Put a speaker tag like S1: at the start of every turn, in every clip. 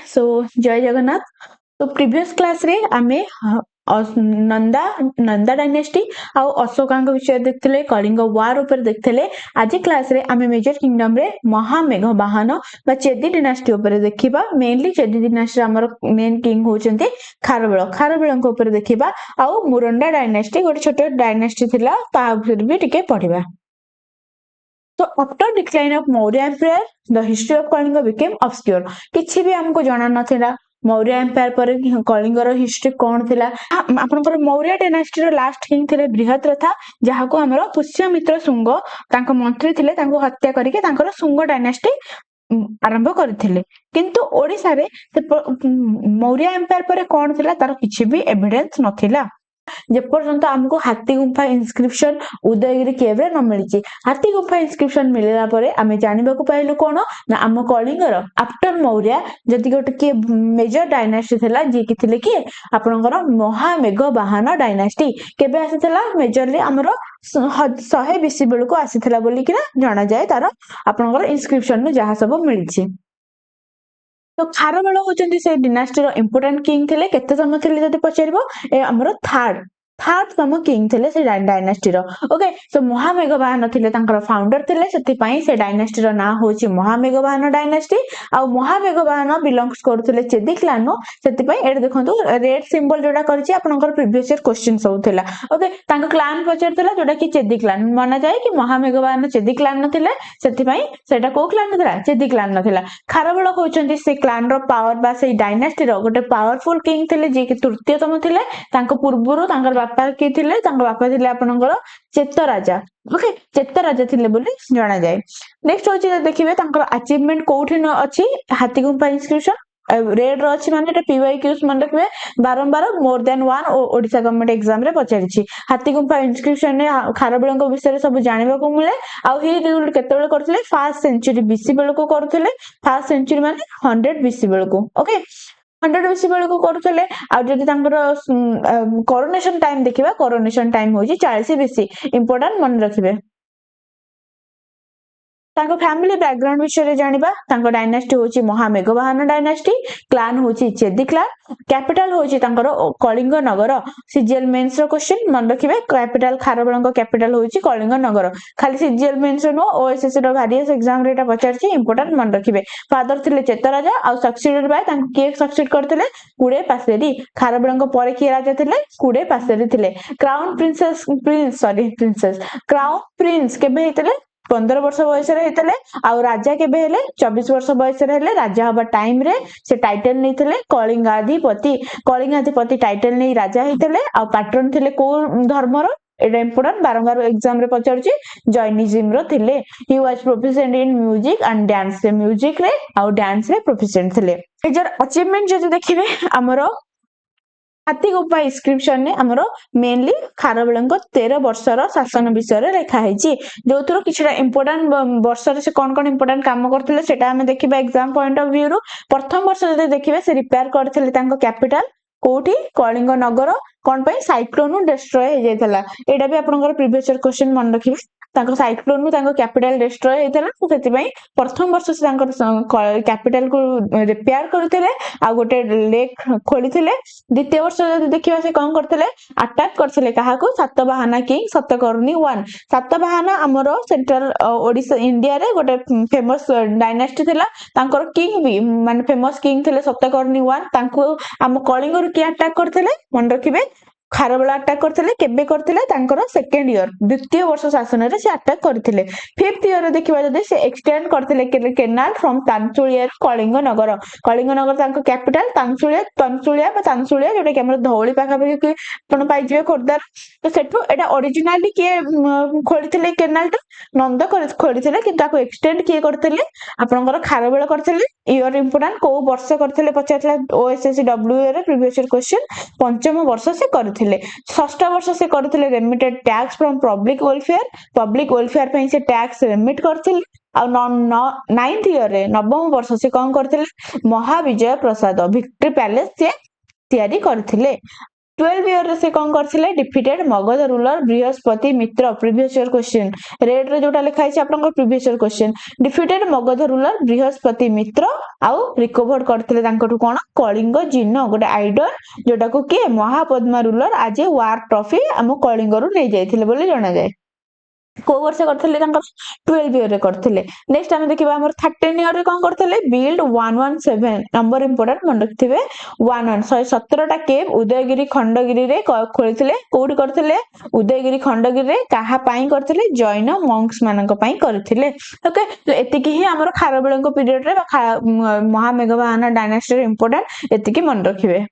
S1: सो जय जगन्नाथ। तो previous class रे आमे नंदा नंदा डायनेस्टी आउ अशोकांक विषय देखते कलिंग वार ऊपर देखते। आज क्लास रे आमे मेजर किंगडम रे महामेघ वाहन बा चेदी डिनास्टी ऊपर देखिबा। मेनली चेदी डिनास्टी हमर मेन किंग होचंती खारबेल। खारबेलंक ऊपर देखिबा आउ मुरंडा डायनेस्टी गोटे छोटे डायनेस्टी थिला ता ऊपर भी टिके पढिबा। So after decline of Maurya Empire, the history of Kalinga became obscure. किछि भी हमको जाना नथिला मौर्य एम्पायर पर कलिंगर हिस्ट्री कौन थिला। आपनकर मौर्य डायनेस्टी रो लास्ट किंग थिले बृहद्रथा जहाको हमरो पुष्यमित्र शुंग तांको मंत्री थिले तांको हत्या करके तांकर शुंग डायनेस्टी आरंभ करथिले। किंतु ओडिसा रे मौर्य एम्पायर पर कौन थिला तार किछि भी एविडेंस नथिला। जेपर्यंत हमको हाथी गुंफा इनस्क्रिप्शन उदयगिरी केव रे न मिली। हाथी गुंफा इनस्क्रिप्शन मिलला परे आमे जानिबा को पाइलु कोन ना आम कलिंगर आफ्टर मौर्य जदि गोटे के मेजर डायनेस्टी थिला जे कि थिले कि आपनकर महामेघ वाहन डायनेस्टी केबे आसीथिला मेजरली हमरो 120 बेलको आसीथिला बोली कि जाना जाए तार आपनकर इनस्क्रिप्शन नु जहा सब मिलिछि। तो खारबेल होचंती से डिनास्टी रो इंपोर्टेंट किंग थिले केते समय थिले जदि पचारिबो ए हमरो थर्ड तम किंग थिले से डायनेस्टी रो। ओके सो महामेघ वाहन थिले तांकर फाउंडर थिले सेति पई से डायनेस्टी रो ना होची महामेघ वाहन डायनेस्टी। आ महामेघ वाहन बिलोंग्स करथले चेदी क्लान नो सेति पई एड देखंतु रेड सिंबल जोडा करछि आपनकर प्रीवियस ईयर क्वेश्चन सब थिला। ओके तांको क्लान पचारथला जोडा कि चेदी क्लान माना जाय कि महामेघ वाहन चेदी क्लान न थिले सेति पई सेटा को क्लान थिला चेदी क्लान न थिला। खारबेल होचंती से क्लान रो पावर बा से डायनेस्टी रो गोटे पावरफुल किंग थिले जे कि तृतीयतम थिले। तांको पूर्वरु तांकर बापा के थिले तांको बापा थिले आपनकर चेत राजा। ओके चेत राजा थिले बोली जाना जाय। नेक्स्ट होची देखिबे तांकर अचीवमेंट कोठी न अछि हाथी गुंफा इनस्क्रिप्शन रेड रो अछि माने एटा पीवाईक्यूज मन रखबे बारंबार मोर than one Odisha government exam रे पचारिछि। हाथी गुंफा इनस्क्रिप्शन ने खारबेलंक विषय रे सब जानिबा को मिले। आ ही रूल केतेबेले करथिले फर्स्ट सेंचुरी बीसी बेलको करथिले। फर्स्ट सेंचुरी माने 100 बीसी बेलको। ओके 100 बीसी बेलको करथिले। आ जदि तांकर कोरोनेशन टाइम देखिबा कोरोनेशन टाइम होची 40 बीसी इंपोर्टेंट मन रखिबे। तांको फैमिली बैकग्राउंड विषय रे जानिबा तांको डायनेस्टी होची महामेघ वाहन डायनेस्टी। क्लान होची चेदी क्लान। कैपिटल होची तांकर कलिंग नगर। सीजीएल मेंस रो क्वेश्चन मन रखिबे कैपिटल खारबेलंक कैपिटल होची कलिंग नगर। खाली सीजीएल मेंस नो ओएसएस रो वेरियस एग्जाम रे एटा पचारछि इंपोर्टेंट मन रखिबे। फादर थिले चेत राजा आ सक्सीडेड बाय तांको के सक्सीड करथिले कुडे पासेरी। खारबेलंक परे के राजा थिले कुडे पासेरी थिले। क्राउन प्रिंसेस क्राउन प्रिंस केबे हेतले 15 वर्ष बयस रे हेतले। आ राजा केबे हेले 24 वर्ष बयस रे हेले। राजा हबा टाइम रे से टाइटल नैथिले कलिंगाधिपति टाइटल नै राजा हेतले। आ पैटर्न थिले को धर्म रो एटा इंपोर्टेंट बारंबार एग्जाम रे पचारछि जैनिज्म रो थिले। He was proficient in music and dance से म्यूजिक रे आ डांस रे प्रोफिशिएंट थिले। मेजर अचीवमेंट जदि देखिबे हमरो हाथी गुंफा इनस्क्रिप्शन ने हमरो मेनली खारबेलंक 13 वर्षर शासन विषय रे लिखा हैछि। जोथरो किछटा इंपोर्टेंट वर्ष रे से कोन इंपोर्टेंट काम करथिले सेटा हमें देखिबा एग्जाम पॉइंट ऑफ व्यू रो। प्रथम वर्ष जदि देखिबे से रिपेयर करथिले तांको कैपिटल कोठी कलिंग नगर कोन पई साइक्लोन डिस्ट्रॉय हे जायतला। एटा भी आपनकर प्रीवियस ईयर क्वेश्चन मन रखिबे तांको साइक्लोन नु तांको कैपिटल डिस्ट्रॉय हेतला। सेति पई प्रथम वर्ष से तांकर कैपिटल को रिपेयर करथिले आ गोटे लेक खोलिथिले। द्वितीय वर्ष जदि देखिबा से कोन करथिले अटैक करथिले काहाको सातवाहना किंग सतकर्णी 1। सातवाहना हमरो सेंट्रल ओडिसा इंडिया रे गोटे फेमस डायनेस्टी थिला। तांकर किंग भी माने फेमस किंग थिले सतकर्णी 1। तांको हम कलिंग रो के अटैक करथिले मन रखिबे खारबेल अटैक करथिले केबे करथिले तांकर सेकंड ईयर द्वितीय वर्ष शासन रे से अटैक करथिले। फिफ्थ ईयर देखिबा जदि से एक्सटेंड करथिले केनाल फ्रॉम तांसुलिया कलिंग नगर तांको कैपिटल तांसुलिया जोटा कि हमर धौली पाखा पाखी आपण पाइजिबे खोरदार। तो सेठो एटा ओरिजिनली के खोलिथिले केनाल टा नंद खोलिथिले किंतु ताको एक्सटेंड के करथिले आपनकर खारबेल करथिले। ईयर इंपोर्टेंट को वर्ष करथिले पचारला ओएसएससी डब्ल्यूए रे प्रीवियस ईयर क्वेश्चन पंचम वर्ष से करथिले। षष्ठ वर्ष से करथिले remitted tax from public welfare पे से टैक्स रेमिट करथिले। आ 9th ईयर रे नवम वर्ष से कोन करथिले महाविजय प्रसाद विक्ट्री पैलेस से तयारी करथिले। 12 ईयर रे से कौन करथिले defeated Magadha ruler Brihaspati Mitra previous year question रेड रे जोटा लिखा है आपन previous year question defeated Magadha ruler Brihaspati Mitra आउ रिकवर करथिले तांकटू कोन कलिंग जिन्न गोटे आइडल जोटा को के महापद्मा रूलर आज वार ट्रॉफी हम कलिंग रु नै जायथिले बोली जणा जाय को वर्ष करथिले 12 ईयर रे करथिले नेक्स्ट हम देखिबा हमर 13 ईयर रे कोन करथिले बिल्ड 117 नंबर इंपोर्टेंट मन रखथिबे 117 टा केव उदयगिरी खंडगिरी रे खोलिथिले कोडी करथिले उदयगिरी खंडगिरी रे काहा पाई करथिले जैन मंक्स मानक पाई करथिले ओके तो एतिकी ही हमर खारबेळंको पीरियड रे महामेघवाहन डायनास्टी रे इंपोर्टेंट एतिकी मन रखिबे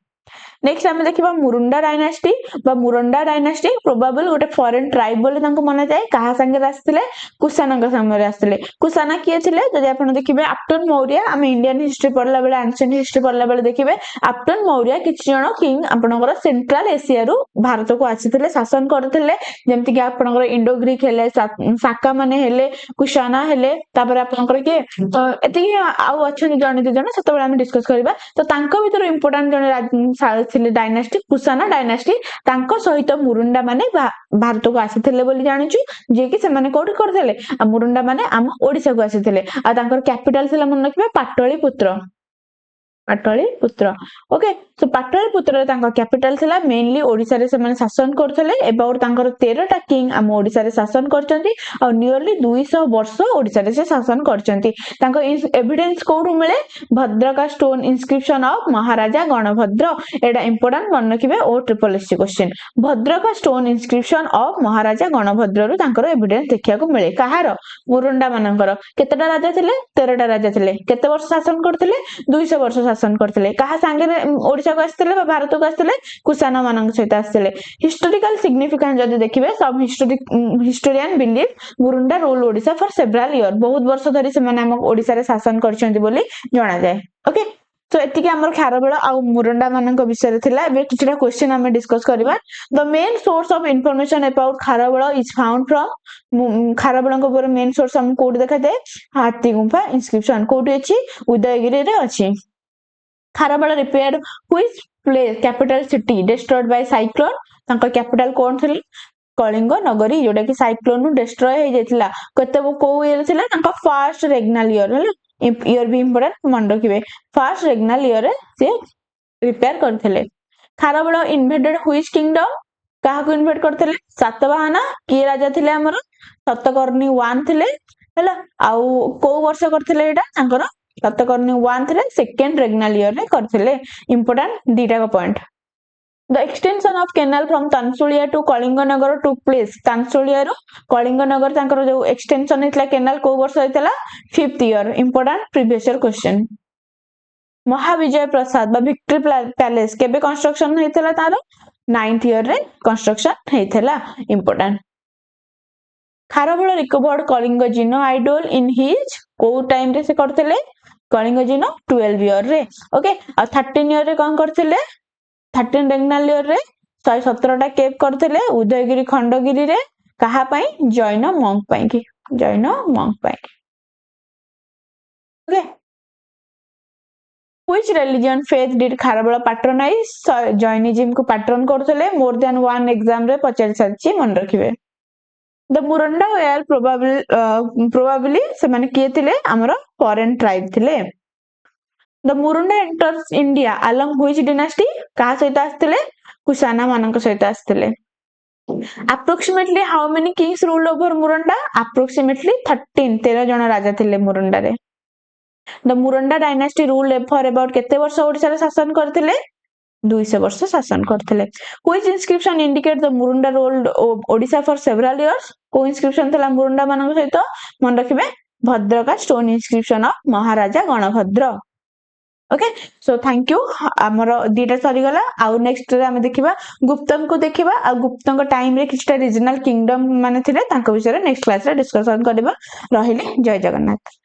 S1: नेक्स्ट हम देखिबा मुरुंडा डायनास्टी बा मुरुंडा डायनास्टी प्रोबेबल गोटे फॉरेन ट्राइब बोले तांको माने जाय कहा संगे आस्थिले कुशानक समय आस्थिले कुशाना किए थिले जदि आपण देखिबे आफ्टर मौर्य हम इंडियन हिस्ट्री पढला बेले एंशिएंट हिस्ट्री पढला बेले देखिबे आफ्टर मौर्य किछि जण किंग आपनकर सेंट्रल एशिया रु भारत को आसीथिले शासन करथिले जेमति कि आपनकर इंडो ग्रीक हेले साका माने हेले कुशाना हेले तापर आपनकर के एति आउ अछन जण दि जण सत बेले हम डिस्कस करबा तो तांको भीतर इंपोर्टेंट जण थिले डायनास्टी कुशाना डायनास्टी तांको सहित मुरुंडा माने भारत को आसीथिले बोली जानिछु जे कि से माने कोठी करथिले मुरुंडा माने हम ओडिसा को आसीथिले आ तांकर कैपिटल थिला मन रखबे पाटलिपुत्र ओके सो पाटलिपुत्र तांका कैपिटल थिला मेनली ओडिसा रे से माने शासन करथिले एबाउट तांकर 13 टा किंग हम ओडिसा रे शासन करचंती और नियरली 200 वर्ष ओडिसा रे से शासन करचंती तांको एविडेंस कोडु मिले Bhadrak stone inscription of Maharaja Ganabhadra एडा इंपोर्टेंट मन रखिबे O triple SC question Bhadrak stone inscription of Maharaja Ganabhadra रु तांकर एविडेंस देखिया को मिले कहार मुरुंडा मानकर केतेटा राजा थिले 13 टा राजा थिले केते वर्ष शासन करथिले 200 वर्ष शासन करथिले कहा संगे ओडिसा को आस्थिले भारत को आस्थिले कुशाना मानक सहित आस्थिले हिस्टोरिकल सिग्निफिकेंस जदि देखिबे सब historian believe Murunda rule Odisha for several year बहुत वर्ष धरि से माने हम ओडिसा रे शासन करछंती बोली जणा जाय ओके तो एतिके हमर खारबेळ आ मुरुंडा मानक विषय थिला एबे किछटा क्वेश्चन हम डिस्कस करबा the main source of information about Kharavela is found from खारबेळक पर मेन सोर्स हम कोड देखाते हाथी गुंफा इंस्क्रिप्शन कोड अछि उदयगिरी रे अछि Kharavela repaired which place capital city destroyed by cyclone तांका कैपिटल कोन थिले कलिंग नगरी जोटा कि साइक्लोन नु डिस्ट्रॉय हो जायतिला कते को ईयर थिला तांका फर्स्ट रेग्नल ईयर हला ईयर भी इंपोर्टेंट मन रखिबे फर्स्ट रेग्नल ईयर रे से रिपेयर करथिले खारबेळ इन्वेडेड व्हिच किंगडम काहा को इन्वेड करथिले सातवाहना की राजा थिले हमर सतकर्णी 1 थिले हला आउ को वर्ष करथिले एटा तांकर सतकर्णी 1 थिले सेकंड रेग्नल ईयर रे करथिले इंपोर्टेंट दीटा का point The extension of canal from Tansulia to Kalinganagar took place. Tansulia रो कलिंगनगर तांकर जो एक्सटेंशन हेतला कैनाल को वर्ष हेतला 5th year important previous year question Mahavijaya Prasada बा विक्ट्री पैलेस केबे कंस्ट्रक्शन हेतला तार 9th ईयर रे कंस्ट्रक्शन हेतला important Kharavela recovered Kalinga Jina idol in his को टाइम रे से करथिले कलिंग जिनो 12 ईयर रे ओके आ 13 ईयर रे कोन करथिले 13 रेग्नल ईयर रे 117 टा केव करथिले उदयगिरी खंडगिरी रे कहा पाई जैन मंक पाई की okay which religion faith did Kharavela patronize Jainism को पैटर्न करथिले मोर देन वन एग्जाम रे पचारि सच्ची मन रखिबे द मुरुंडा वेयर प्रोबेबली से माने किए थिले हमरो फॉरेन ट्राइब थिले The Murunda enters India along which dynasty? कहा सहित आस्थिले कुशाना मानक सहित आस्थिले Approximately how many kings ruled over Murunda? Approximately 13 जन राजा थिले मुरुंडा रे The Murunda dynasty ruled for about केते वर्ष ओडिसा रे शासन करथिले 200 वर्ष शासन करथिले Which inscription indicate the Murunda ruled Odisha for several years? को inscription थिला मुरुंडा मानक सहित मन रखिबे Bhadrak stone inscription of Maharaja Ganabhadra okay so thank you हमर दीटा सरी गला आउ नेक्स्ट रे हम देखिबा गुप्तन को देखिबा आ गुप्तन को टाइम रे किछटा रीजनल किंगडम माने थिले तांको विषय रे नेक्स्ट क्लास रे डिस्कशन करबा रहिले जय जगन्नाथ।